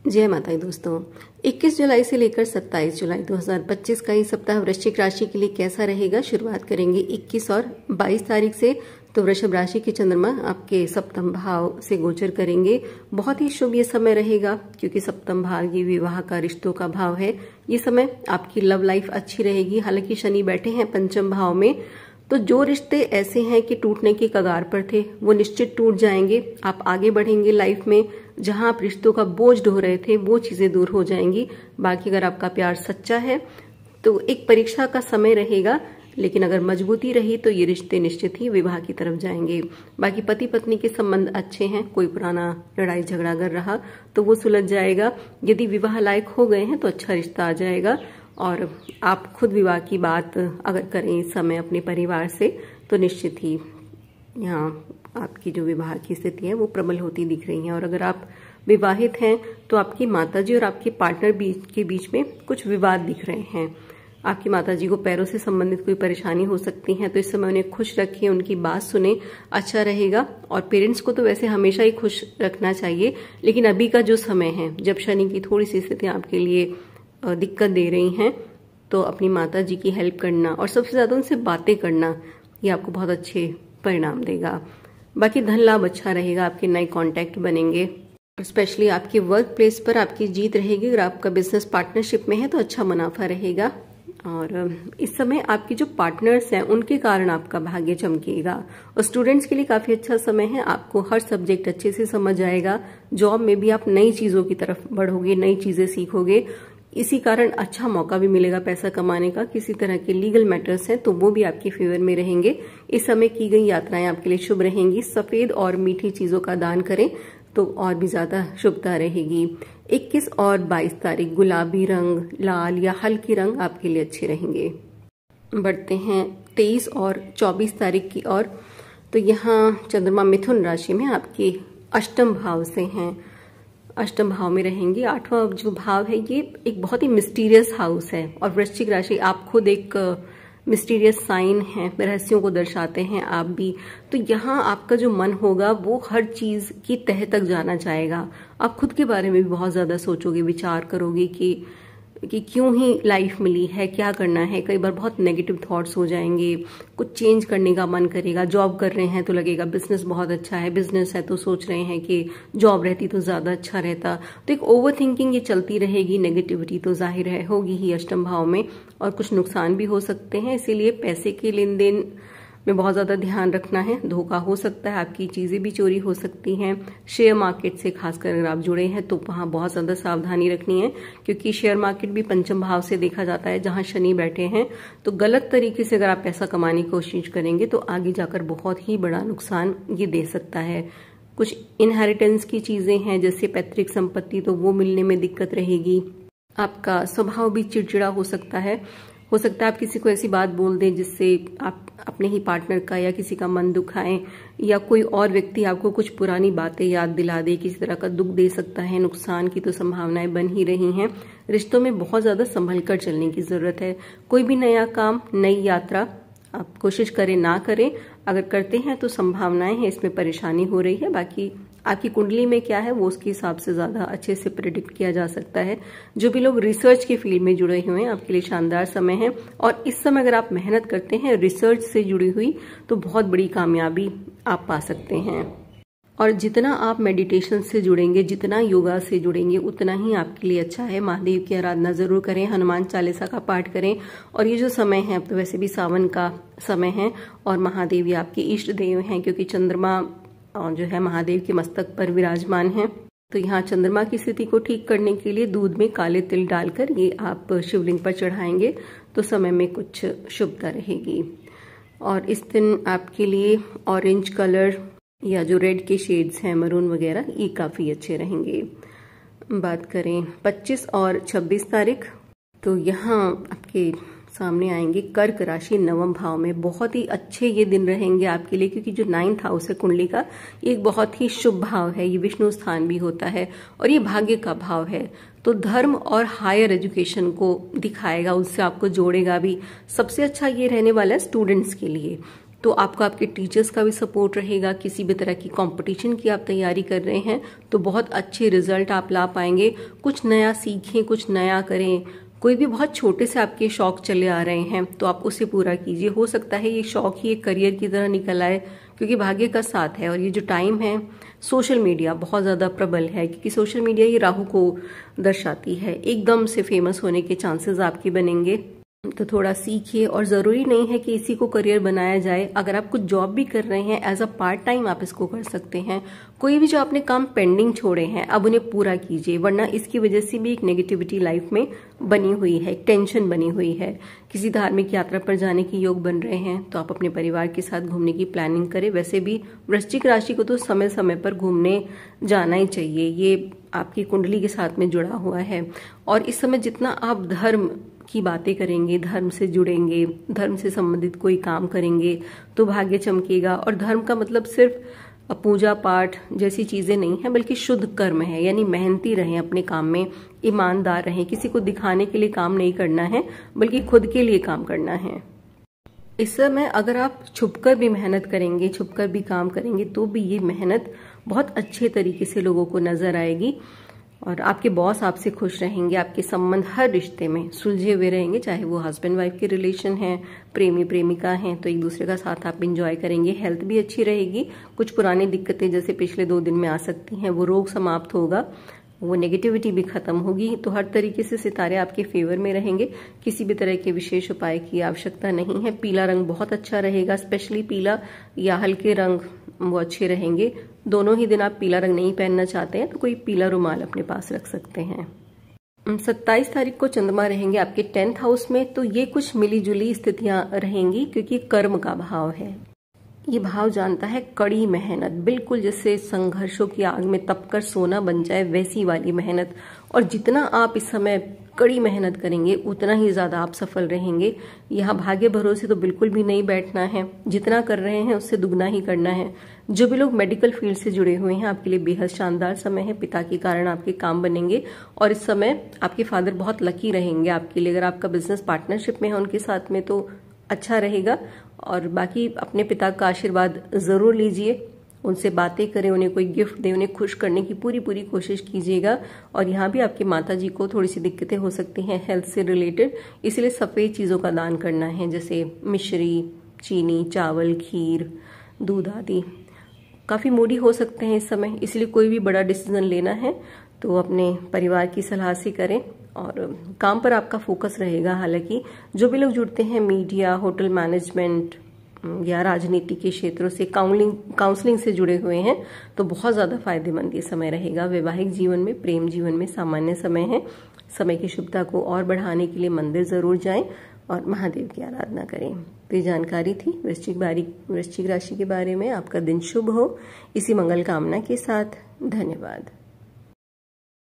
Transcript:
जय माता दी दोस्तों। 21 जुलाई से लेकर 27 जुलाई 2025 का ये सप्ताह वृश्चिक राशि के लिए कैसा रहेगा, शुरुआत करेंगे 21 और 22 तारीख से। तो वृषभ राशि के चंद्रमा आपके सप्तम भाव से गोचर करेंगे। बहुत ही शुभ ये समय रहेगा क्योंकि सप्तम भाव ये विवाह का, रिश्तों का भाव है। ये समय आपकी लव लाइफ अच्छी रहेगी। हालांकि शनि बैठे हैं पंचम भाव में, तो जो रिश्ते ऐसे हैं कि टूटने की कगार पर थे वो निश्चित टूट जाएंगे। आप आगे बढ़ेंगे लाइफ में। जहां आप रिश्तों का बोझ ढो रहे थे वो चीजें दूर हो जाएंगी। बाकी अगर आपका प्यार सच्चा है तो एक परीक्षा का समय रहेगा, लेकिन अगर मजबूती रही तो ये रिश्ते निश्चित ही विवाह की तरफ जाएंगे। बाकी पति पत्नी के संबंध अच्छे हैं। कोई पुराना लड़ाई झगड़ा अगर रहा तो वो सुलझ जाएगा। यदि विवाह लायक हो गए हैं तो अच्छा रिश्ता आ जाएगा। और आप खुद विवाह की बात अगर करें इस समय अपने परिवार से तो निश्चित ही यहाँ आपकी जो विवाह की स्थिति है वो प्रबल होती दिख रही है। और अगर आप विवाहित हैं तो आपकी माताजी और आपके पार्टनर के बीच में कुछ विवाद दिख रहे हैं। आपकी माताजी को पैरों से संबंधित कोई परेशानी हो सकती है, तो इस समय उन्हें खुश रखिए, उनकी बात सुने, अच्छा रहेगा। और पेरेंट्स को तो वैसे हमेशा ही खुश रखना चाहिए, लेकिन अभी का जो समय है जब शनि की थोड़ी सी स्थितियां आपके लिए दिक्कत दे रही हैं, तो अपनी माता जी की हेल्प करना और सबसे ज्यादा उनसे बातें करना ये आपको बहुत अच्छे परिणाम देगा। बाकी धन लाभ अच्छा रहेगा, आपके नए कॉन्टैक्ट बनेंगे। स्पेशली आपके वर्क प्लेस पर आपकी जीत रहेगी। अगर आपका बिजनेस पार्टनरशिप में है तो अच्छा मुनाफा रहेगा। और इस समय आपके जो पार्टनर्स हैं उनके कारण आपका भाग्य चमकेगा। और स्टूडेंट्स के लिए काफी अच्छा समय है। आपको हर सब्जेक्ट अच्छे से समझ आएगा। जॉब में भी आप नई चीजों की तरफ बढ़ोगे, नई चीजें सीखोगे। इसी कारण अच्छा मौका भी मिलेगा पैसा कमाने का। किसी तरह के लीगल मैटर्स हैं तो वो भी आपके फेवर में रहेंगे। इस समय की गई यात्राएं आपके लिए शुभ रहेंगी। सफेद और मीठी चीजों का दान करें तो और भी ज्यादा शुभता रहेगी। 21 और 22 तारीख गुलाबी रंग, लाल या हल्के रंग आपके लिए अच्छे रहेंगे। बढ़ते हैं 23 और 24 तारीख की ओर। तो यहाँ चंद्रमा मिथुन राशि में आपके अष्टम भाव से हैं, अष्टम भाव में रहेंगे। आठवां जो भाव है ये एक बहुत ही मिस्टीरियस हाउस है। और वृश्चिक राशि आप खुद एक मिस्टीरियस साइन है, रहस्यों को दर्शाते हैं आप भी। तो यहाँ आपका जो मन होगा वो हर चीज की तह तक जाना चाहेगा। आप खुद के बारे में भी बहुत ज्यादा सोचोगे, विचार करोगे कि क्यों ही लाइफ मिली है, क्या करना है। कई बार बहुत नेगेटिव थॉट्स हो जाएंगे, कुछ चेंज करने का मन करेगा। जॉब कर रहे हैं तो लगेगा बिजनेस बहुत अच्छा है, बिजनेस है तो सोच रहे हैं कि जॉब रहती तो ज्यादा अच्छा रहता। तो एक ओवर थिंकिंग ये चलती रहेगी। नेगेटिविटी तो जाहिर है होगी ही अष्टम भाव में, और कुछ नुकसान भी हो सकते हैं। इसीलिए पैसे के लेन देन में बहुत ज्यादा ध्यान रखना है। धोखा हो सकता है, आपकी चीजें भी चोरी हो सकती हैं। शेयर मार्केट से खासकर अगर आप जुड़े हैं तो वहां बहुत ज्यादा सावधानी रखनी है, क्योंकि शेयर मार्केट भी पंचम भाव से देखा जाता है जहां शनि बैठे हैं। तो गलत तरीके से अगर आप पैसा कमाने की कोशिश करेंगे तो आगे जाकर बहुत ही बड़ा नुकसान ये दे सकता है। कुछ इनहेरिटेंस की चीजें हैं जैसे पैतृक संपत्ति, तो वो मिलने में दिक्कत रहेगी। आपका स्वभाव भी चिड़चिड़ा हो सकता है। हो सकता है आप किसी को ऐसी बात बोल दें जिससे आप अपने ही पार्टनर का या किसी का मन दुखाएं, या कोई और व्यक्ति आपको कुछ पुरानी बातें याद दिला दे, किसी तरह का दुख दे सकता है। नुकसान की तो संभावनाएं बन ही रही हैं। रिश्तों में बहुत ज्यादा संभल कर चलने की जरूरत है। कोई भी नया काम, नई यात्रा आप कोशिश करें ना करें। अगर करते हैं तो संभावनाएं हैं इसमें परेशानी हो रही है। बाकी आपकी कुंडली में क्या है वो उसके हिसाब से ज्यादा अच्छे से प्रेडिक्ट किया जा सकता है। जो भी लोग रिसर्च के फील्ड में जुड़े हुए हैं आपके लिए शानदार समय है। और इस समय अगर आप मेहनत करते हैं रिसर्च से जुड़ी हुई तो बहुत बड़ी कामयाबी आप पा सकते हैं। और जितना आप मेडिटेशन से जुड़ेंगे, जितना योगा से जुड़ेंगे, उतना ही आपके लिए अच्छा है। महादेव की आराधना जरूर करें, हनुमान चालीसा का पाठ करें। और ये जो समय है, अब तो वैसे भी सावन का समय है और महादेव ये आपके इष्ट देव हैं, क्योंकि चंद्रमा जो है महादेव के मस्तक पर विराजमान है। तो यहाँ चंद्रमा की स्थिति को ठीक करने के लिए दूध में काले तिल डालकर ये आप शिवलिंग पर चढ़ाएंगे तो समय में कुछ शुभता रहेगी। और इस दिन आपके लिए ऑरेंज कलर या जो रेड के शेड्स हैं, मरून वगैरह, ये काफी अच्छे रहेंगे। बात करें 25 और 26 तारीख, तो यहाँ आपके सामने आएंगे कर्क राशि नवम भाव में। बहुत ही अच्छे ये दिन रहेंगे आपके लिए, क्योंकि जो 9th हाउस है कुंडली का, ये एक बहुत ही शुभ भाव है। ये विष्णु स्थान भी होता है और ये भाग्य का भाव है। तो धर्म और हायर एजुकेशन को दिखाएगा, उससे आपको जोड़ेगा भी। सबसे अच्छा ये रहने वाला है स्टूडेंट्स के लिए, तो आपको आपके टीचर्स का भी सपोर्ट रहेगा। किसी भी तरह की कंपटीशन की आप तैयारी कर रहे हैं तो बहुत अच्छे रिजल्ट आप ला पाएंगे। कुछ नया सीखें, कुछ नया करें। कोई भी बहुत छोटे से आपके शौक चले आ रहे हैं तो आप उसे पूरा कीजिए। हो सकता है ये शौक ही एक करियर की तरह निकल आए, क्योंकि भाग्य का साथ है। और ये जो टाइम है, सोशल मीडिया बहुत ज़्यादा प्रबल है, क्योंकि सोशल मीडिया ही राहु को दर्शाती है। एकदम से फेमस होने के चांसेस आपके बनेंगे, तो थोड़ा सीखिए। और ज़रूरी नहीं है कि इसी को करियर बनाया जाए। अगर आप कुछ जॉब भी कर रहे हैं एज अ पार्ट टाइम, आप इसको कर सकते हैं। कोई भी जो आपने काम पेंडिंग छोड़े हैं अब उन्हें पूरा कीजिए, वरना इसकी वजह से भी एक नेगेटिविटी लाइफ में बनी हुई है, एक टेंशन बनी हुई है। किसी धार्मिक यात्रा पर जाने की योग बन रहे हैं तो आप अपने परिवार के साथ घूमने की प्लानिंग करें। वैसे भी वृश्चिक राशि को तो समय समय पर घूमने जाना ही चाहिए, ये आपकी कुंडली के साथ में जुड़ा हुआ है। और इस समय जितना आप धर्म की बातें करेंगे, धर्म से जुड़ेंगे, धर्म से संबंधित कोई काम करेंगे तो भाग्य चमकेगा। और धर्म का मतलब सिर्फ पूजा पाठ जैसी चीजें नहीं है, बल्कि शुद्ध कर्म है। यानी मेहनती रहें अपने काम में, ईमानदार रहें। किसी को दिखाने के लिए काम नहीं करना है, बल्कि खुद के लिए काम करना है। इस समय अगर आप छुपकर भी मेहनत करेंगे, छुपकर भी काम करेंगे, तो भी ये मेहनत बहुत अच्छे तरीके से लोगों को नजर आएगी। और आपके बॉस आपसे खुश रहेंगे। आपके संबंध हर रिश्ते में सुलझे हुए रहेंगे, चाहे वो हस्बैंड वाइफ के रिलेशन है, प्रेमी प्रेमिका हैं, तो एक दूसरे का साथ आप इंजॉय करेंगे। हेल्थ भी अच्छी रहेगी। कुछ पुरानी दिक्कतें जैसे पिछले 2 दिन में आ सकती हैं, वो रोग समाप्त होगा, वो नेगेटिविटी भी खत्म होगी। तो हर तरीके से सितारे आपके फेवर में रहेंगे। किसी भी तरह के विशेष उपाय की आवश्यकता नहीं है। पीला रंग बहुत अच्छा रहेगा, स्पेशली पीला या हल्के रंग वो अच्छे रहेंगे। दोनों ही दिन आप पीला रंग नहीं पहनना चाहते हैं तो कोई पीला रुमाल अपने पास रख सकते हैं। 27 तारीख को चंद्रमा रहेंगे आपके 10th हाउस में, तो ये कुछ मिली जुली स्थितियां रहेंगी, क्योंकि कर्म का भाव है। ये भाव जानता है कड़ी मेहनत, बिल्कुल जैसे संघर्षों की आग में तपकर सोना बन जाए वैसी वाली मेहनत। और जितना आप इस समय कड़ी मेहनत करेंगे उतना ही ज्यादा आप सफल रहेंगे। यहाँ भाग्य भरोसे तो बिल्कुल भी नहीं बैठना है, जितना कर रहे हैं उससे दुगना ही करना है। जो भी लोग मेडिकल फील्ड से जुड़े हुए हैं आपके लिए बेहद शानदार समय है। पिता के कारण आपके काम बनेंगे और इस समय आपके फादर बहुत लकी रहेंगे आपके लिए। अगर आपका बिजनेस पार्टनरशिप में है उनके साथ में तो अच्छा रहेगा। और बाकी अपने पिता का आशीर्वाद जरूर लीजिए, उनसे बातें करें, उन्हें कोई गिफ्ट दें, उन्हें खुश करने की पूरी कोशिश कीजिएगा। और यहाँ भी आपकी माता जी को थोड़ी सी दिक्कतें हो सकती हैं हेल्थ से रिलेटेड, इसलिए सफेद चीजों का दान करना है, जैसे मिश्री, चीनी, चावल, खीर, दूध आदि। काफी मूडी हो सकते हैं इस समय, इसलिए कोई भी बड़ा डिसीजन लेना है तो अपने परिवार की सलाह से करें। और काम पर आपका फोकस रहेगा। हालांकि जो भी लोग जुड़ते हैं मीडिया, होटल मैनेजमेंट या राजनीति के क्षेत्रों से, काउंसलिंग से जुड़े हुए हैं तो बहुत ज्यादा फायदेमंद ये समय रहेगा। वैवाहिक जीवन में, प्रेम जीवन में सामान्य समय है। समय की शुभता को और बढ़ाने के लिए मंदिर जरूर जाएं और महादेव की आराधना करें। तो ये जानकारी थी वृश्चिक राशि के बारे में। आपका दिन शुभ हो, इसी मंगल कामना के साथ। धन्यवाद।